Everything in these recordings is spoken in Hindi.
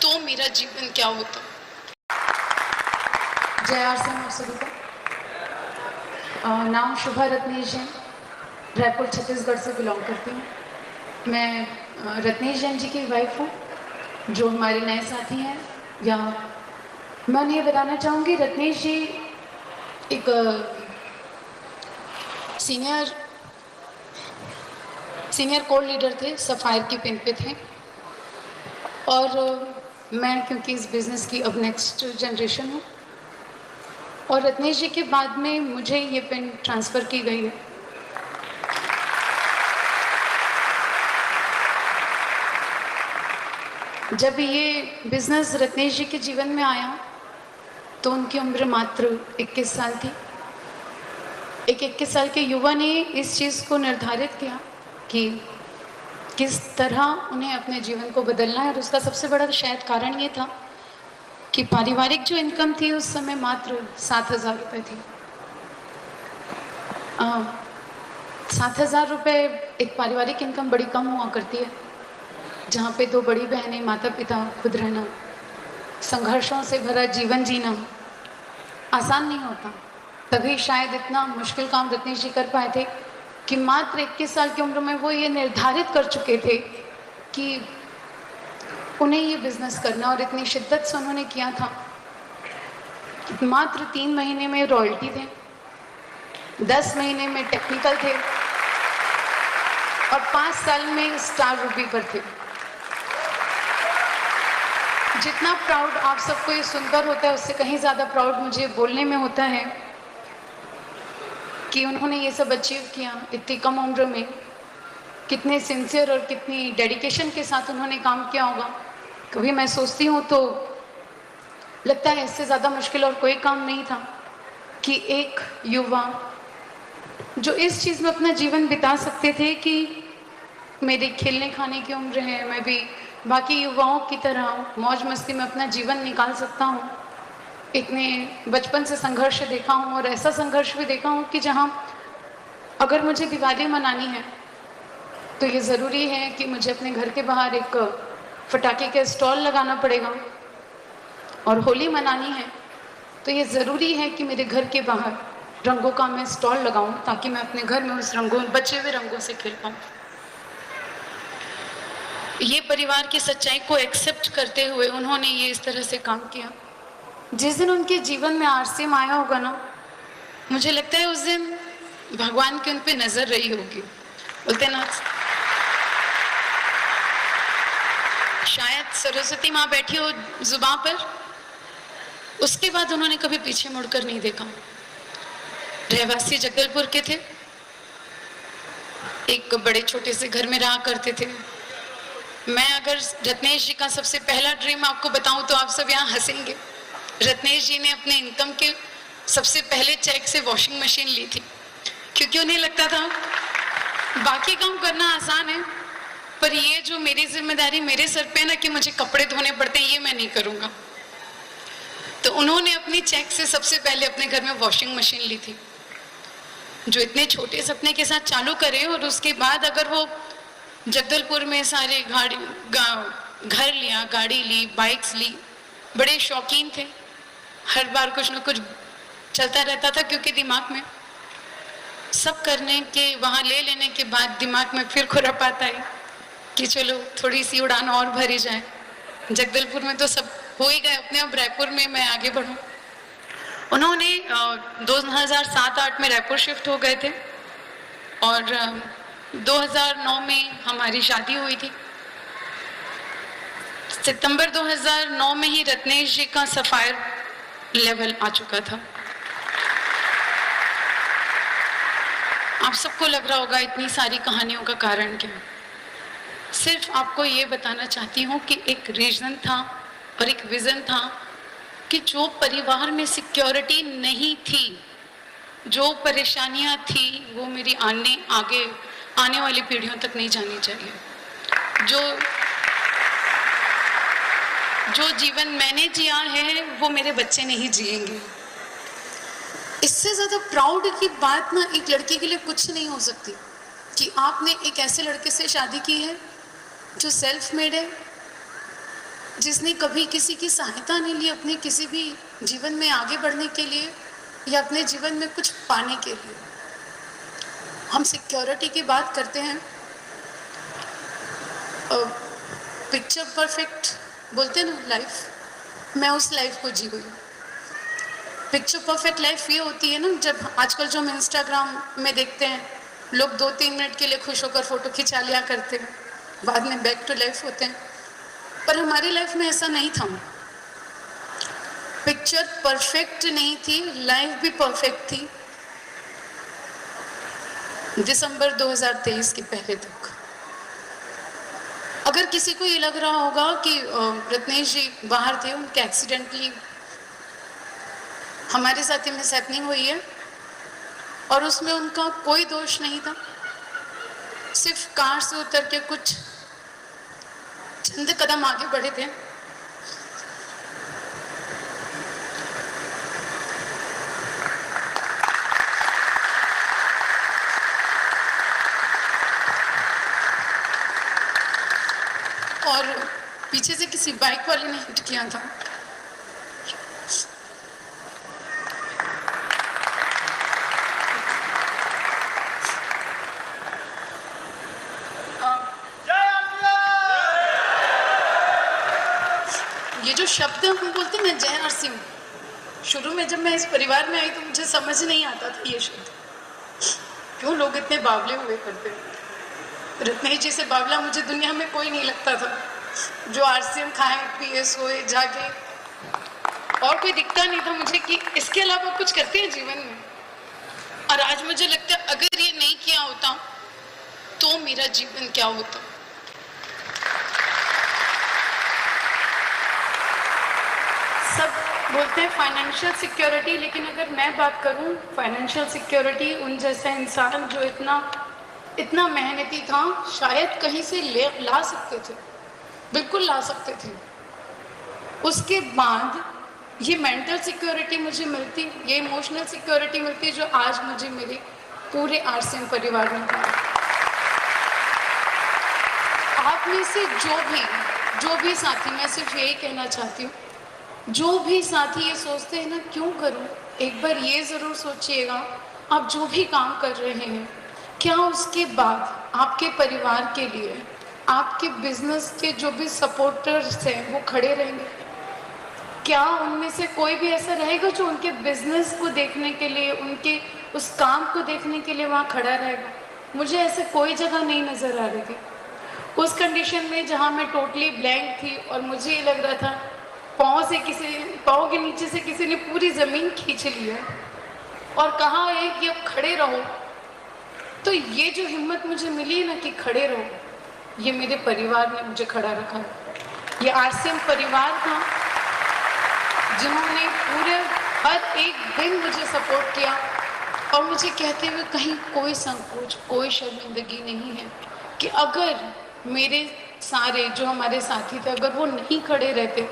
तो मेरा जीवन क्या होता। जय आर सी एम सभी को। नाम शुभा रत्नेश जैन, रायपुर छत्तीसगढ़ से बिलोंग करती हूँ। मैं रत्नेश जैन जी की वाइफ हूँ, जो हमारे नए साथी हैं। या मैं उन्हें ये बताना चाहूँगी, रत्नेश जी एक सीनियर कोर लीडर थे, सफायर की पिन पे थे। और मैं क्योंकि इस बिज़नेस की अब नेक्स्ट जनरेशन हूँ, और रत्नेश जी के बाद में मुझे ये पिन ट्रांसफ़र की गई है। जब ये बिज़नेस रत्नेश जी के जीवन में आया तो उनकी उम्र मात्र 21 साल थी। एक 21 साल के युवा ने इस चीज़ को निर्धारित किया कि किस तरह उन्हें अपने जीवन को बदलना है, और उसका सबसे बड़ा शायद कारण ये था कि पारिवारिक जो इनकम थी उस समय मात्र 7,000 रुपये थी। 7,000 रुपये एक पारिवारिक इनकम बड़ी कम हुआ करती है, जहाँ पे दो बड़ी बहनें, माता पिता, खुद रहना, संघर्षों से भरा जीवन जीना आसान नहीं होता। तभी शायद इतना मुश्किल काम रत्नेश जी कर पाए थे कि मात्र 21 साल की उम्र में वो ये निर्धारित कर चुके थे कि उन्हें ये बिजनेस करना, और इतनी शिद्दत से उन्होंने किया था। मात्र 3 महीने में रॉयल्टी थे, 10 महीने में टेक्निकल थे, और 5 साल में स्टार रूबी पर थे। जितना प्राउड आप सबको ये सुनकर होता है, उससे कहीं ज़्यादा प्राउड मुझे बोलने में होता है कि उन्होंने ये सब अचीव किया इतनी कम उम्र में। कितने सिंसियर और कितनी डेडिकेशन के साथ उन्होंने काम किया होगा। कभी मैं सोचती हूँ तो लगता है इससे ज़्यादा मुश्किल और कोई काम नहीं था कि एक युवा जो इस चीज़ में अपना जीवन बिता सकते थे कि मेरी खेलने खाने की उम्र है, मैं भी बाकी युवाओं की तरह मौज मस्ती में अपना जीवन निकाल सकता हूँ। इतने बचपन से संघर्ष देखा हूँ, और ऐसा संघर्ष भी देखा हूँ कि जहाँ अगर मुझे दिवाली मनानी है तो ये ज़रूरी है कि मुझे अपने घर के बाहर एक पटाखे का स्टॉल लगाना पड़ेगा, और होली मनानी है तो ये ज़रूरी है कि मेरे घर के बाहर रंगों का मैं स्टॉल लगाऊं, ताकि मैं अपने घर में उस रंगों, बचे हुए रंगों से खेल पाऊँ। ये परिवार की सच्चाई को एक्सेप्ट करते हुए उन्होंने ये इस तरह से काम किया। जिस दिन उनके जीवन में आरसीएम आया होगा ना, मुझे लगता है उस दिन भगवान की उन पे नजर रही होगी। बोलते ना, शायद सरस्वती माँ बैठी हो जुबान पर, उसके बाद उन्होंने कभी पीछे मुड़कर नहीं देखा। रहवासी जगदलपुर के थे, एक बड़े छोटे से घर में रहा करते थे। मैं अगर रत्नेश जी का सबसे पहला ड्रीम आपको बताऊं तो आप सब यहाँ हंसेंगे। रत्नेश जी ने अपने इनकम के सबसे पहले चेक से वॉशिंग मशीन ली थी, क्योंकि उन्हें लगता था बाकी काम करना आसान है, पर ये जो मेरी जिम्मेदारी मेरे सर पे है ना कि मुझे कपड़े धोने पड़ते हैं, ये मैं नहीं करूँगा। तो उन्होंने अपनी चेक से सबसे पहले अपने घर में वॉशिंग मशीन ली थी, जो इतने छोटे सपने के साथ चालू करे। और उसके बाद अगर वो जगदलपुर में सारे घर लिया, गाड़ी ली, बाइक्स ली, बड़े शौकीन थे। हर बार कुछ न कुछ चलता रहता था, क्योंकि दिमाग में सब करने के, वहाँ ले लेने के बाद दिमाग में फिर खुरापात आई कि चलो थोड़ी सी उड़ान और भरी जाए। जगदलपुर में तो सब हो ही गए, अपने अब रायपुर में मैं आगे बढ़ूँ। उन्होंने 2007-8 में रायपुर शिफ्ट हो गए थे, और 2009 में हमारी शादी हुई थी। सितंबर 2009 में ही रत्नेश जी का सफायर लेवल आ चुका था। आप सबको लग रहा होगा इतनी सारी कहानियों का कारण क्या। सिर्फ आपको ये बताना चाहती हूँ कि एक रीजन था और एक विजन था कि जो परिवार में सिक्योरिटी नहीं थी, जो परेशानियां थी, वो मेरी आगे आने वाली पीढ़ियों तक नहीं जानी चाहिए। जो जीवन मैंने जिया है वो मेरे बच्चे नहीं जिएंगे। इससे ज़्यादा प्राउड की बात ना एक लड़की के लिए कुछ नहीं हो सकती कि आपने एक ऐसे लड़के से शादी की है जो सेल्फ मेड है, जिसने कभी किसी की सहायता नहीं ली अपने किसी भी जीवन में आगे बढ़ने के लिए या अपने जीवन में कुछ पाने के लिए। हम सिक्योरिटी की बात करते हैं, पिक्चर परफेक्ट बोलते हैं ना लाइफ, मैं उस लाइफ को जी हुई। पिक्चर परफेक्ट लाइफ ये होती है ना, जब आजकल जो हम इंस्टाग्राम में देखते हैं, लोग 2-3 मिनट के लिए खुश होकर फोटो खिंचा लिया करते हैं, बाद में बैक टू लाइफ होते हैं। पर हमारी लाइफ में ऐसा नहीं था। पिक्चर परफेक्ट नहीं थी, लाइफ भी परफेक्ट थी दिसंबर 2023 के पहले तक। अगर किसी को ये लग रहा होगा कि रत्नेश जी बाहर थे, उनके एक्सीडेंटली हमारे साथ ही मिसहैपनिंग हुई है और उसमें उनका कोई दोष नहीं था, सिर्फ कार से उतर के कुछ चंद कदम आगे बढ़े थे। और पीछे से किसी बाइक वाले ने हिट किया था। ये जो शब्द हम बोलते हैं ना, जय हर सिंह, शुरू में जब मैं इस परिवार में आई तो मुझे समझ नहीं आता था ये शब्द, क्यों लोग इतने बावले हुए करते हैं। रत्नेश जी से बावला मुझे दुनिया में कोई नहीं लगता था, जो आरसीएम खाए पिए सोए जागे, और कोई दिखता नहीं था मुझे कि इसके अलावा कुछ करते हैं जीवन में। और आज मुझे लगता है अगर ये नहीं किया होता तो मेरा जीवन क्या होता। सब बोलते हैं फाइनेंशियल सिक्योरिटी, लेकिन अगर मैं बात करूं फाइनेंशियल सिक्योरिटी, उन जैसा इंसान जो इतना मेहनती था शायद कहीं से ला सकते थे, बिल्कुल ला सकते थे। उसके बाद ये मेंटल सिक्योरिटी मुझे मिलती, ये इमोशनल सिक्योरिटी मिलती जो आज मुझे मेरे पूरे आरसीएम परिवार में मिली। आप में से जो भी साथी, मैं सिर्फ यही कहना चाहती हूँ, जो भी साथी ये सोचते हैं ना क्यों करूँ, एक बार ये ज़रूर सोचिएगा आप जो भी काम कर रहे हैं, क्या उसके बाद आपके परिवार के लिए, आपके बिजनेस के जो भी सपोर्टर्स हैं वो खड़े रहेंगे? क्या उनमें से कोई भी ऐसा रहेगा जो उनके बिजनेस को देखने के लिए, उनके उस काम को देखने के लिए वहाँ खड़ा रहेगा? मुझे ऐसे कोई जगह नहीं नज़र आ रही थी उस कंडीशन में जहाँ मैं टोटली ब्लैंक थी और मुझे ये लग रहा था पाँव के नीचे से किसी ने पूरी ज़मीन खींच ली है और कहा है कि अब खड़े रहो। तो ये जो हिम्मत मुझे मिली ना कि खड़े रहो, ये मेरे परिवार ने मुझे खड़ा रखा है। ये आरसीएम परिवार था जिन्होंने पूरे हर एक दिन मुझे सपोर्ट किया और मुझे कहते हुए कहीं कोई संकोच, कोई शर्मिंदगी नहीं है कि अगर मेरे सारे जो हमारे साथी थे अगर वो नहीं खड़े रहते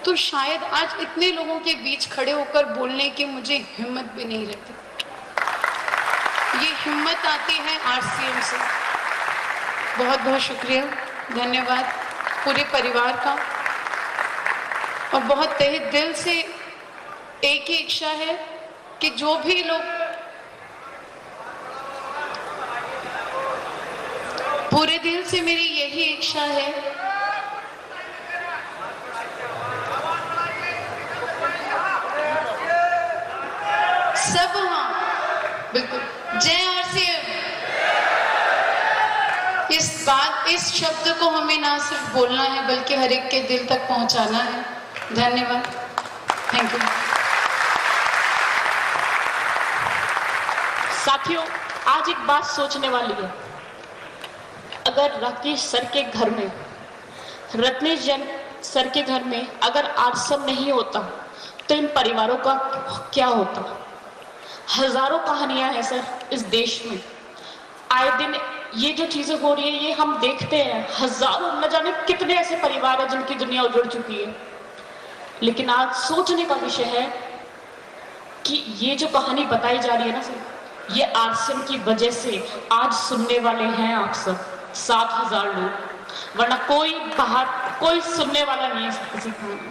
तो शायद आज इतने लोगों के बीच खड़े होकर बोलने की मुझे हिम्मत भी नहीं रहती। ये हिम्मत आती है आरसीएम से। बहुत बहुत शुक्रिया, धन्यवाद पूरे परिवार का। और बहुत तहे दिल से एक ही इच्छा है कि जो भी लोग, पूरे दिल से मेरी यही इच्छा है सब, हाँ बिल्कुल, जय आरसीएम। इस शब्द को हमें ना सिर्फ बोलना है बल्कि हर एक के दिल तक पहुंचाना है। धन्यवाद, थैंक यू। साथियों, आज एक बात सोचने वाली है। अगर राकेश सर के घर में, रत्नेश जैन सर के घर में अगर आरसीएम नहीं होता तो इन परिवारों का क्या होता? हजारों कहानियां हैं सर इस देश में, आए दिन ये जो चीजें हो रही है ये हम देखते हैं। हजारों, न जाने कितने ऐसे परिवार हैं जिनकी दुनिया उजड़ चुकी है। लेकिन आज सोचने का विषय है कि ये जो कहानी बताई जा रही है ना सर, ये आरसीएम की वजह से आज सुनने वाले हैं आप सब 7,000 लोग, वरना कोई बाहर कोई सुनने वाला नहीं है किसी कहानी।